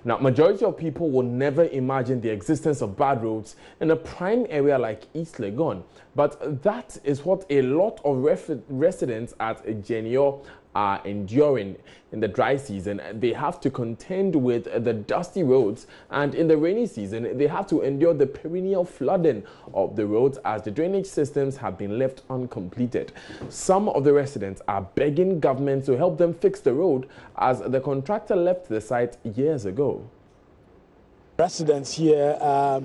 Now, majority of people will never imagine the existence of bad roads in a prime area like East Legon. But that is what a lot of residents at JoyNews are enduring in the dry season. They have to contend with the dusty roads, and in the rainy season, they have to endure the perennial flooding of the roads as the drainage systems have been left uncompleted. Some of the residents are begging government to help them fix the road as the contractor left the site years ago. Residents here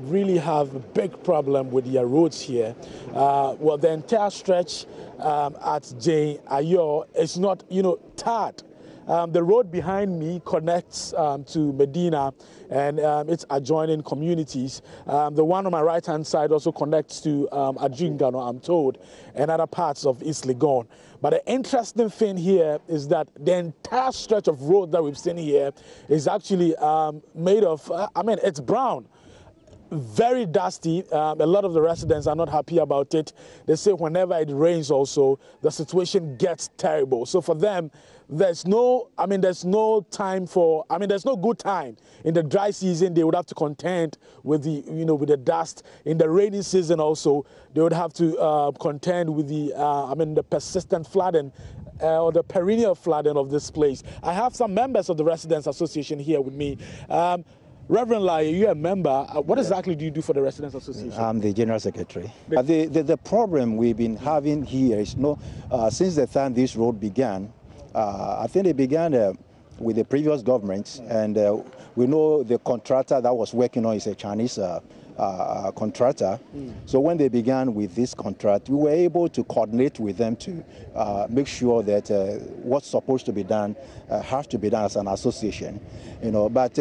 really have a big problem with their roads here. Well, the entire stretch at JoyNews is not, tarred. The road behind me connects to Medina and its adjoining communities. The one on my right-hand side also connects to Adjingano, I'm told, and other parts of East Legon. But the interesting thing here is that the entire stretch of road that we've seen here is actually made of, it's brown. Very dusty. A lot of the residents are not happy about it. They say whenever it rains also, the situation gets terrible. So for them, there's no good time. In the dry season, they would have to contend with the, with the dust. In the rainy season also, they would have to contend with the, the persistent flooding or the perennial flooding of this place. I have some members of the Residents Association here with me. Reverend Lai, you're a member. What exactly do you do for the Residents Association? I'm the General Secretary. The problem we've been having here is, since the time this road began, I think it began with the previous government, and we know the contractor that was working on is a Chinese contractor. So when they began with this contract, we were able to coordinate with them to make sure that what's supposed to be done has to be done as an association. But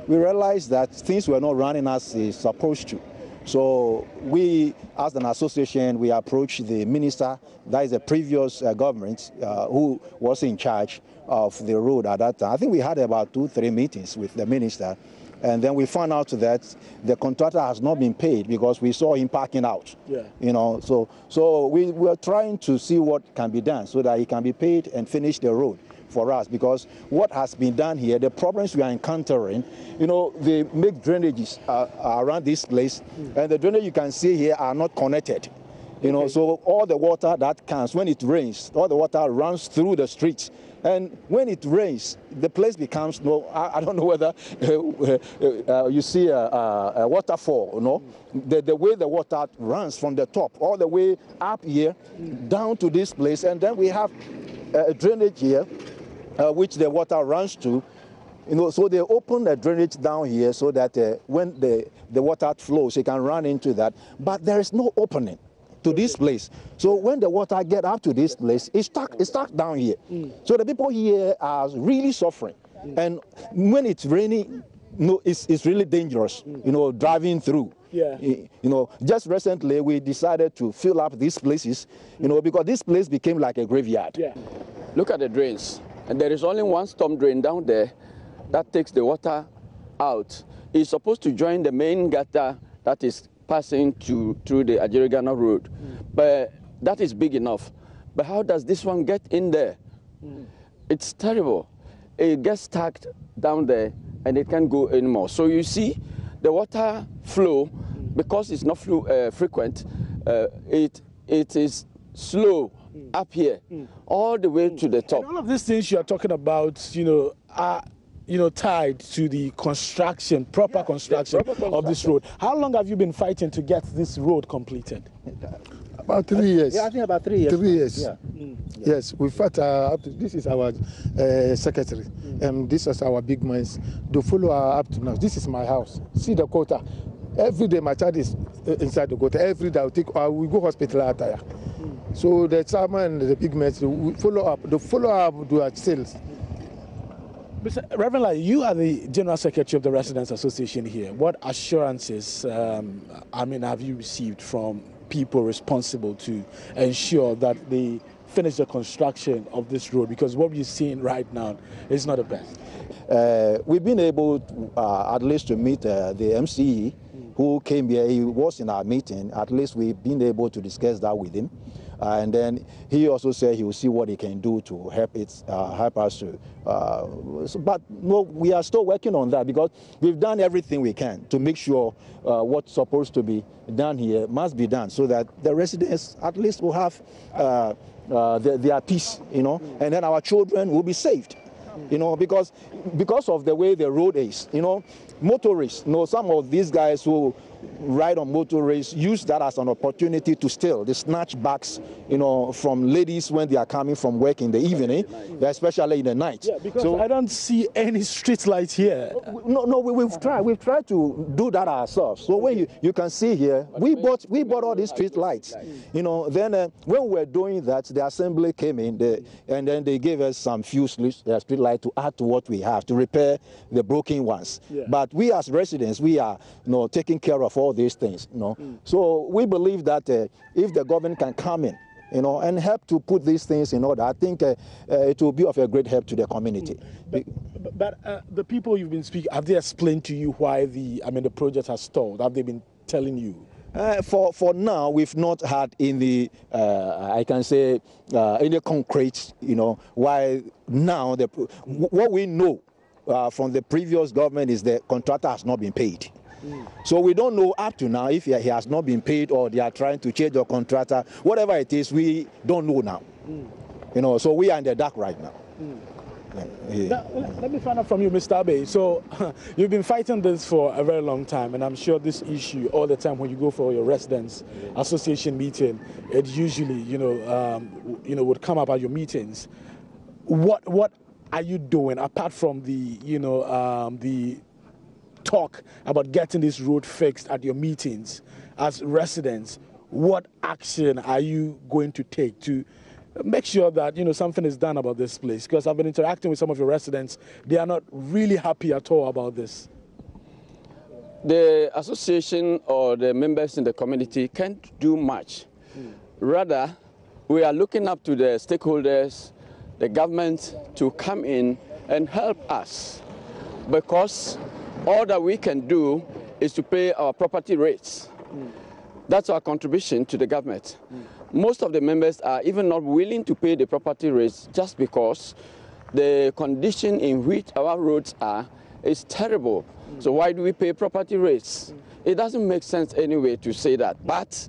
we realized that things were not running as it's supposed to. So we, as an association, we approached the minister, that is the previous government, who was in charge of the road at that time. I think we had about 2-3 meetings with the minister. And then we found out that the contractor has not been paid because we saw him parking out. Yeah. So we were trying to see what can be done so that he can be paid and finish the road for us, because what has been done here, the problems we are encountering, they make drainages around this place, and the drainage you can see here are not connected. So all the water that comes when it rains, all the water runs through the streets. And when it rains, the place becomes, I don't know whether you see a waterfall, the way the water runs from the top all the way up here, down to this place. And then we have a drainage here, which the water runs to. So they open the drainage down here so that when the water flows, it can run into that. But there is no opening to this place. So when the water get up to this place, it's stuck down here. So the people here are really suffering. And when it's raining, it's really dangerous, driving through. Yeah. Just recently we decided to fill up these places, because this place became like a graveyard. Yeah. Look at the drains. And there is only one storm drain down there that takes the water out. It's supposed to join the main gutter that is passing through the Adjingano Road. But that is big enough. But how does this one get in there? It's terrible. It gets stuck down there and it can't go anymore. So you see the water flow, because it's not frequent, it is slow up here, all the way to the top. And all of these things you are talking about, are tied to the construction, proper construction of this road. How long have you been fighting to get this road completed? About 3 years. Yeah, I think about 3 years. 3 years. Yeah. Yes, we fought up to, this is our secretary, and this is our big minds. The follow up to now. This is my house. See the quota. Every day my child is inside the quota. Every day we go hospital attire. So the chairman and the big men follow up. The follow up do at sales. Reverend Lai, you are the General Secretary of the Residents Association here. What assurances, have you received from people responsible to ensure that they finish the construction of this road? Because what we're seeing right now is not the best. We've been able to, at least to meet the MCE who came here. He was in our meeting. At least we've been able to discuss that with him. and then he also said he will see what he can do to help us to. But no, we are still working on that because we've done everything we can to make sure what's supposed to be done here must be done, so that the residents at least will have their peace, and then our children will be saved. Because of the way the road is, motorists, some of these guys who ride on motorists use that as an opportunity to steal. They snatch bags, from ladies when they are coming from work in the evening, especially in the night. Yeah, because I don't see any street lights here. No, we've tried to do that ourselves. So when you can see here, we bought all these street lights. Then when we were doing that, the assembly came in, and then they gave us some few street lights to add to what we have to repair the broken ones. Yeah. But we as residents, we are taking care of all these things. So we believe that if the government can come in, and help to put these things in order, I think it will be of a great help to the community. But the people you've been speaking, have they explained to you why the project has stalled? Have they been telling you? For now, we've not had any, I can say, any concrete, why now. What we know from the previous government is the contractor has not been paid. So we don't know up to now if he has not been paid or they are trying to change the contractor. Whatever it is, we don't know now. So we are in the dark right now. Now, let me find out from you, Mr. Abe. So you've been fighting this for a very long time, and I'm sure this issue all the time when you go for your residents association meeting, it usually would come up at your meetings. What are you doing apart from the talk about getting this road fixed at your meetings as residents? What action are you going to take to make sure that something is done about this place? Because I've been interacting with some of your residents. They are not really happy at all about this. The association or the members in the community can't do much. Rather, we are looking up to the stakeholders, the government, to come in and help us, because all that we can do is to pay our property rates. That's our contribution to the government. Most of the members are even not willing to pay the property rates just because the condition in which our roads are is terrible. So why do we pay property rates? It doesn't make sense anyway to say that. But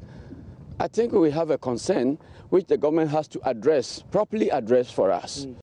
I think we have a concern which the government has to address, properly address for us.